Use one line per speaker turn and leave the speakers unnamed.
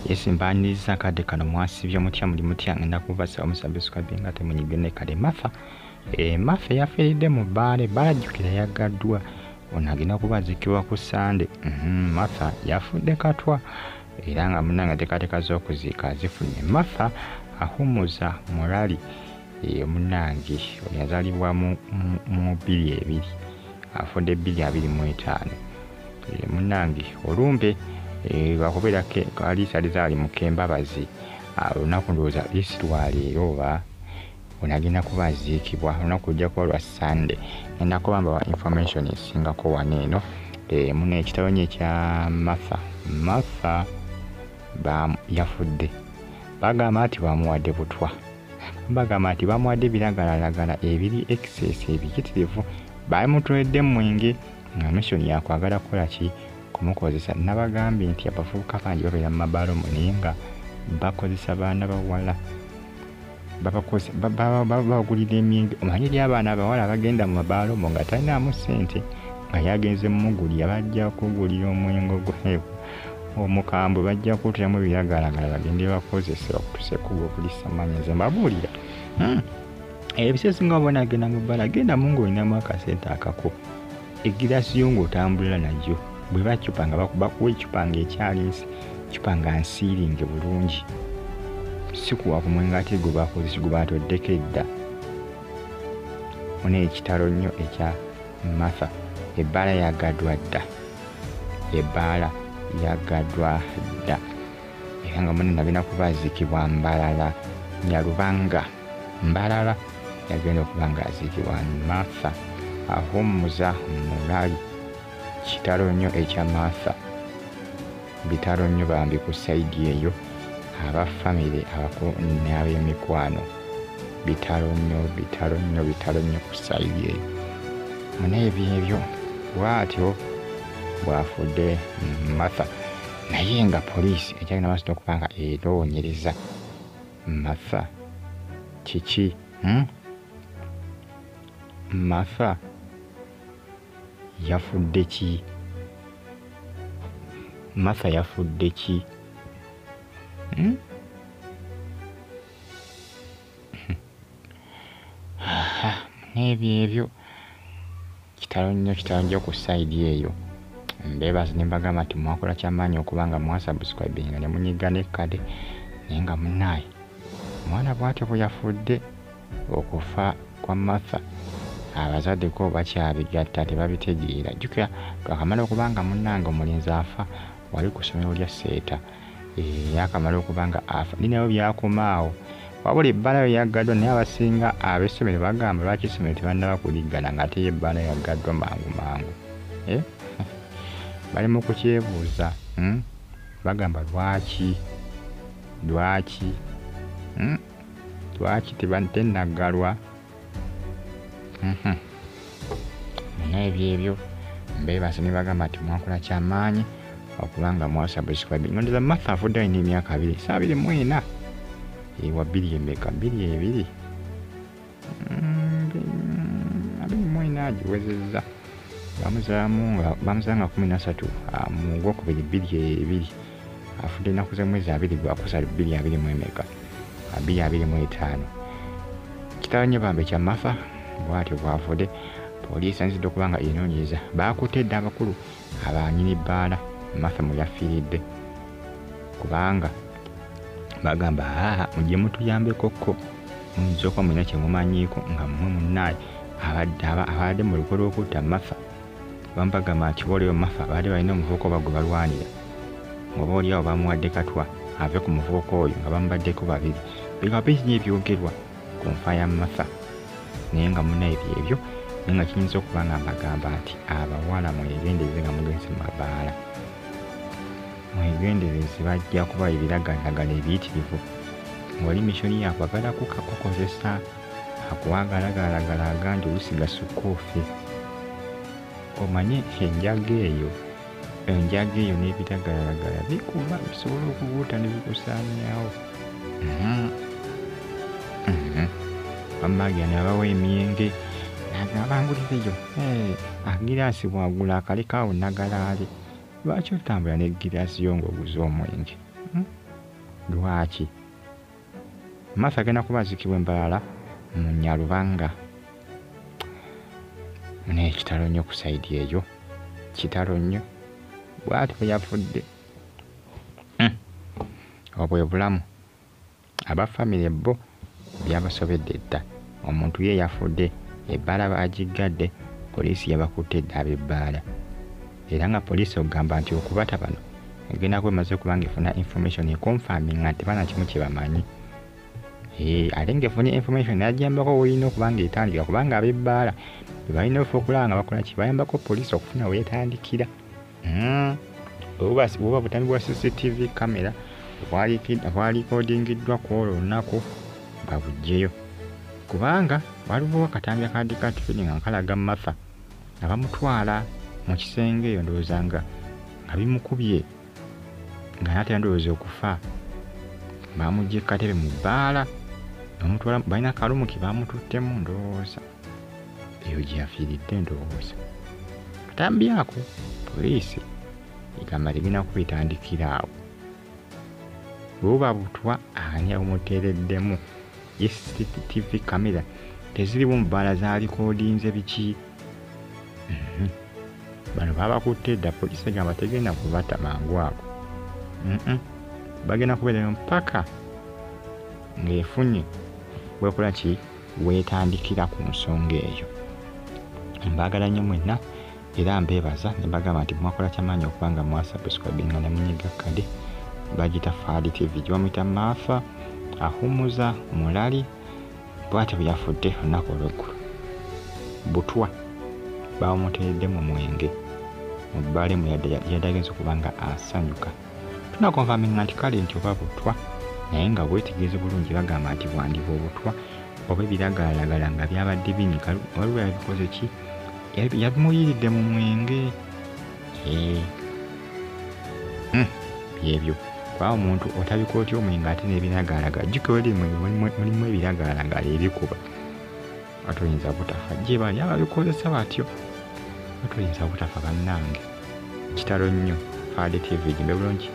yesimbaniriza kadde kano mwasibye mutya muli mutya ngenda kubasa omusabisukabye nga temunyigene kale Martha Martha yafiiridde mu bbaala jjukira yaggaddwa ono agenda kubazikibwa ku Sande Martha yafudde katwa era nga munnange ateekateeka z'okuziika azifunye Martha ahumuza morali munnange ono yazaalibwa mu 2002 afudde 2025 munnange olumbe bakubeera aliisa lizaali mu Kembabazi olunaku ndowooza liisi lwaleero oba ono agenda kubaziikibwa olunaku lujja kuba lwa Sande ngenda kubamba information esingako wano eno muno ekitabo nye ekya Martha yafudde bagamba nti bamuwadde butwa bagamba nti bamuwadde biragalalagala ebiri excess ebiyitirivu bamutwedde mwenge nga mission yakwagala kukola ki kumukozesa nabagambye nti abavubuka bangi babeera mu mabalomo naye nga bakozesa baana bawala babagulira emyenge omanyi eri abaana abawala bagenda mu mabalomo nga talinaamu ssente nga yagenze mumugulira bajja kugulira omwenge ogwebu omukambwe bajja kutiramu ebiragalagala bagende bakozese okutusekuba okulisa manyize mbabuulira ebisesinga obona agenda mu bbala genda mu ng'olinamu akasente akako egirasi yo ng'otambulira nagyo bwe bacupa nga bakuwa ecupa ng'ekyaliisi cupa nga nsiiringe bulungi sikuwa ku mwenga ate gwe bakozesa gwe batoddeko edda muna ekitalo nnyo ekya Martha ebbaala yaggaddwa dda era nga muna nabina kubaziikibwa Mbalala Nyalubanga Mbalala yagenda okuba nga aziikibwa Martha ahumuza mulali kitalo nnyo ekya Martha bitalo nnyo bambi ku saidi eyo abafamile abakulu n'ab'emikwano bitalo nnyo ku saidi eyo muna ebyo bwatyo bwafudde Martha naye nga poliisi ekyalina maaso okuba nga eroonyereza Martha kiki Martha yafudde ki n'ebyo kitalo nnyo ku saidi eyo mbeebazi ne mbagamba nti mwakola kyamaanyi okuba nga mwasubscribinga ne munyiga nekkade naye nga munnaye omwana bwatyo bwe yafudde okufa kwa Martha abazadde ko bakyabigatta tebabitegeera jjukira twakamala okuba nga munnange omulenzi afa wali ku ssomero lya Seeta yakamala okuba nga afa ninabo byakomaawo wabula ebbaala yo yaggaddwa naye abasinga ab'essomero bagamba lwaki essomero tebannaba kuliggana nga ate ebbaala yaggaddwa mangu bali mu kukyebuuza bagamba lwaki tennaggalwa n'ebyo mbeebase ne bagamba nti mwakola kyamaanyi okuba nga mwasubscribing ndowooza Martha afudde alina emyaka 24 wa 2 agiwezezza bamuzala nga 13 mu Gwokubiri 22 afudde ennaku z'emwezi 2 gwakusala 2025 kitalo nnyo bambe kya Martha bwatyo bwafudde poliisi anzidde okuba nga enoonyereza baakutedde abakulu abanyini bbaala Martha mwe yafiiridde kubanga bagamba mujje mutuyambekoko muyinza okuba mulina kyemumanyiiko nga mmwe munnaye abadde mu lukwe lw'okutta Martha bambagamba nti booleo Martha abadde balina omuvubuka oba gwe balwanira oba oliawo bamuwadde katwa ave ku muvubuka oyo nga bamubaddeko babiri bigaba bingi ebyogerwa ku nfa ya Martha naye nga munnaye byebyo naye nga kiyinza okuba nga mbagamba nti abawala mwegendereze nga mugenze mu mabaala mwegendereze bajja kuba ebiragalagala ebiyitirivu ng'oli misioni yakwagala kukozesa akuwagalagala agandi olusiga sukoofe omanye enjaga eyo n'ebiragalagala bikuba bisobola okubuuta ne bikusaanyawo bamagya nabawa emyenge nagabanguliriyo agiraasi bwagula akalekaawo nagalaale lwaki otambula n'egiraasi yo ng'oguza omwenge Lwaki? Maffe agenda kubazikibwa Embalala mu Nyalubanga. N'ekitalo nnyo ku sayidi eyo, kitalo nnyo. Bw'ati bwe yafudde. Obwe bulamu. Aba famire bo byabasobedde dda. Omuntu ye yafudde, ebbaala baagiggadde, poliisi yabakutte dda ab'ebbaala. Era nga poliisi okugamba nti okubata bano egenda kuba emaze okuba ng'efuna information ekonfaminga nti bana kimu kye bamanyi. Ate ng'efunye information n'agiyambako w'olina okuba ng'etandikira, kubanga ab'ebbaala bwe balina ofa okulaba nga bakola ki, bayambako poliisi okufuna weetandikira. Obuba butambi bwa CCTV kamera bwalikodingiddwa ku olwo olunaku babuggyeyo, kubanga waliwo akatambi akaddi ka TV nga kalaga Martha nga bamutwala mu kisenge eyo, ndowooza nga bimukubye nga n'atera ndowooza okufa. Baamuggya katebe mu bbaala bamutwala, balina kalumu ke baamututtemu, ndowooza eyo gye yafiiridde. Ndowooza katambi ako poliisi egamba tegenda kubitandikira awo. Bw'oba butwa ani abumuteereddemu? CCTV kamera teziriwo mu bbaala za likodinze biki? Bano baabakutte dda, poliisi egamba tegenda kubata mangu ago. Bagenda kubeerayo mpaka ng'efunye weekola ki, weetandikira ku nsonga eyo. Mbaagala nnyo mwenna era mbeebaza ne mbagamba nti mwakola kyamaanyi okuba nga mwasubscribinga ne munyiga kade. Bagita Fadi TV, gye bamuyita Martha Ahumuza Mulali. Bw'atyo bwe yafudde olunaku olw'eggulu. Butwa bamuteeredde mu mwenge mu bbaala emu yaddagenza okuba nga asanyuka. Tunakonfaminga nti kale nti oba butwa, naye nga bwetegereze bulungi bagamba nti bwandiba obutwa oba ebiragalalagala nga byabadde binyika. Waliwo yabikoze ki? Yabimuyiridde mu mwenge. Byebyo kuba omuntu otabika otya omwenge ate n'ebiragalalagala, jjukira mulimu ebiragalalagala ebikuba. Atoyinza butafa, gye bali ababikozesa batyo, atoyinza butafa bannange. Kitalo nnyo. Fadi TV, jimbe bulungi.